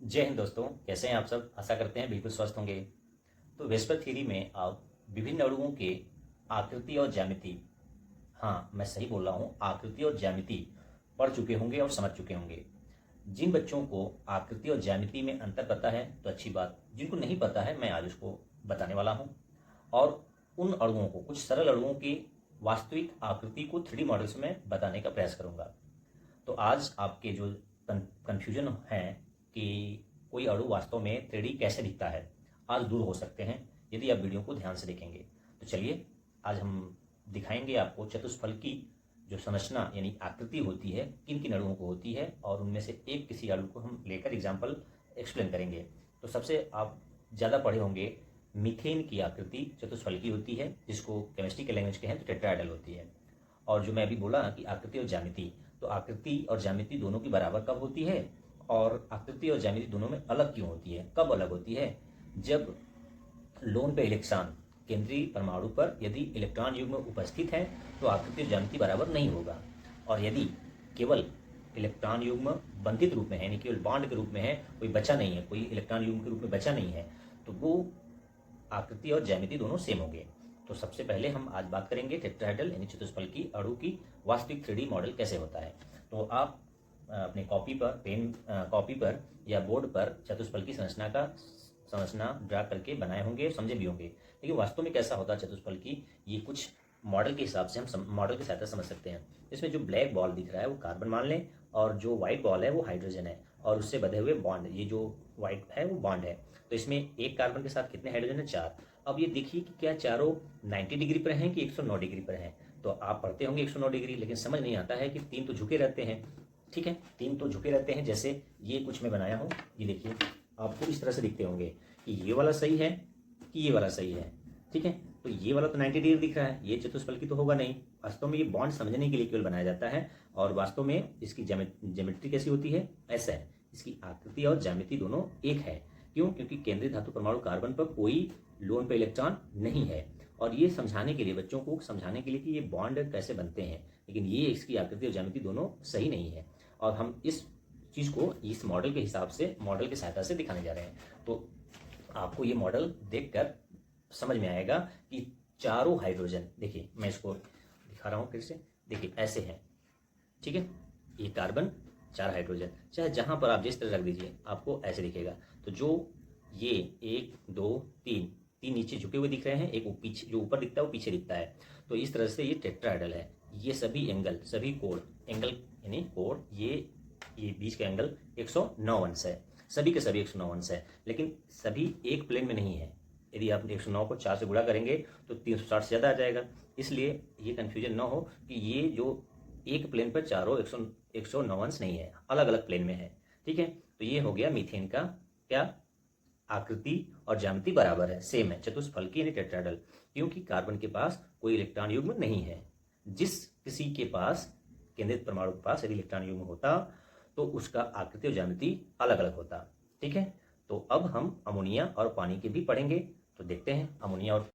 जय हिंद दोस्तों, कैसे हैं आप सब। आशा करते हैं बिल्कुल स्वस्थ होंगे। तो वेस्पर थ्योरी में आप विभिन्न अणुओं के आकृति और ज्यामिति, हाँ मैं सही बोल रहा हूँ, आकृति और ज्यामिति पढ़ चुके होंगे और समझ चुके होंगे। जिन बच्चों को आकृति और ज्यामिति में अंतर पता है तो अच्छी बात, जिनको नहीं पता है मैं आज उसको बताने वाला हूँ और उन अणुओं को, कुछ सरल अणुओं की वास्तविक आकृति को 3D मॉडल्स में बताने का प्रयास करूँगा। तो आज आपके जो कन्फ्यूजन है कि कोई अणु वास्तव में 3D कैसे दिखता है, आज दूर हो सकते हैं यदि आप वीडियो को ध्यान से देखेंगे। तो चलिए आज हम दिखाएंगे आपको चतुष्फल की जो संरचना यानी आकृति होती है किन किन अणुओं को होती है, और उनमें से एक किसी अणु को हम लेकर एग्जाम्पल एक्सप्लेन करेंगे। तो सबसे आप ज़्यादा पढ़े होंगे मीथेन की आकृति चतुष्फल की होती है, जिसको केमिस्ट्री के लैंग्वेज कहें तो टेट्राहेड्रल होती है। और जो मैं अभी बोला कि आकृति और ज्यामिति, तो आकृति और ज्यामिति दोनों की बराबर कब होती है और आकृति और ज्यामिति दोनों में अलग क्यों होती है, कब अलग होती है? जब लोन पे इलेक्ट्रॉन केंद्रीय परमाणु पर यदि इलेक्ट्रॉन युग्म उपस्थित है तो आकृति और ज्यामिति बराबर नहीं होगा, और यदि केवल इलेक्ट्रॉन युग्म बंधित रूप में है यानी केवल बॉन्ड के रूप में है, कोई बचा नहीं है, कोई इलेक्ट्रॉन युग्म के रूप में बचा नहीं है, तो वो आकृति और ज्यामिति दोनों सेम होंगे। तो सबसे पहले हम आज बात करेंगे टेट्राहेड्रल यानी चतुष्फल की अणु की वास्तविक 3D मॉडल कैसे होता है। तो आप अपने कॉपी पर या बोर्ड पर चतुष्फल की संरचना ड्रा करके बनाए होंगे, समझे भी होंगे। लेकिन वास्तव में कैसा होता है चतुष्फल की, ये कुछ मॉडल के हिसाब से हम मॉडल की सहायता समझ सकते हैं। इसमें जो ब्लैक बॉल दिख रहा है वो कार्बन मान लें, और जो व्हाइट बॉल है वो हाइड्रोजन है, और उससे बधे हुए बॉन्ड, ये जो व्हाइट है वो बॉन्ड है। तो इसमें एक कार्बन के साथ कितने हाइड्रोजन है? 4। अब ये देखिए कि क्या चारों 90 डिग्री पर हैं कि 109 डिग्री पर हैं। तो आप पढ़ते होंगे 109 डिग्री, लेकिन समझ नहीं आता है कि 3 तो झुके रहते हैं। ठीक है, 3 तो झुके रहते हैं। जैसे ये कुछ मैं बनाया हूँ, ये देखिए आपको इस तरह से दिखते होंगे कि ये वाला सही है कि ये वाला सही है। ठीक है, तो ये वाला तो 90 डिग्री दिख रहा है, ये चतुष्फल की तो होगा नहीं। वास्तव में ये बॉन्ड समझने के लिए केवल बनाया जाता है, और वास्तव में इसकी ज्योमेट्री कैसी होती है? ऐसा है। इसकी आकृति और ज्यामिति दोनों एक है। क्यों? क्योंकि केंद्रीय धातु परमाणु कार्बन पर कोई लोन पे इलेक्ट्रॉन नहीं है। और ये समझाने के लिए, बच्चों को समझाने के लिए कि ये बॉन्ड कैसे बनते हैं, लेकिन ये इसकी आकृति और ज्यामिति दोनों सही नहीं है। और हम इस चीज़ को इस मॉडल के हिसाब से, मॉडल की सहायता से दिखाने जा रहे हैं। तो आपको ये मॉडल देखकर समझ में आएगा कि चारों हाइड्रोजन, देखिए मैं इसको दिखा रहा हूँ फिर से, देखिए ऐसे हैं। ठीक है, ये कार्बन, 4 हाइड्रोजन, चाहे जहां पर आप जिस तरह रख दीजिए आपको ऐसे दिखेगा। तो जो ये 1 2 3 तीन नीचे झुके हुए दिख रहे हैं, एक पीछे, जो ऊपर दिखता है वो पीछे दिखता है। तो इस तरह से ये टेट्राहेड्रल है। ये सभी एंगल, सभी कोण, एंगल यानी कोण, ये बीच का एंगल 109 अंश है। सभी के सभी 109 अंश है, लेकिन सभी एक प्लेन में नहीं है। यदि आप 109 को 4 से गुणा करेंगे तो 360 से ज़्यादा आ जाएगा। इसलिए ये कन्फ्यूजन ना हो कि ये जो एक प्लेन पर चारों 109 अंश नहीं है, अलग अलग प्लेन में है। ठीक है, तो ये हो गया मीथेन का क्या, आकृति और ज्यामिति बराबर है, सेम है, चतुष्फल की यानी टेट्राहेड्रल। क्योंकि कार्बन के पास कोई इलेक्ट्रॉन युग्म नहीं है। जिस किसी के पास, केंद्रित परमाणु के पास यदि इलेक्ट्रॉन युग्म होता तो उसका आकृति और ज्यामिति अलग अलग होता। ठीक है, तो अब हम अमोनिया और पानी के भी पढ़ेंगे। तो देखते हैं अमोनिया और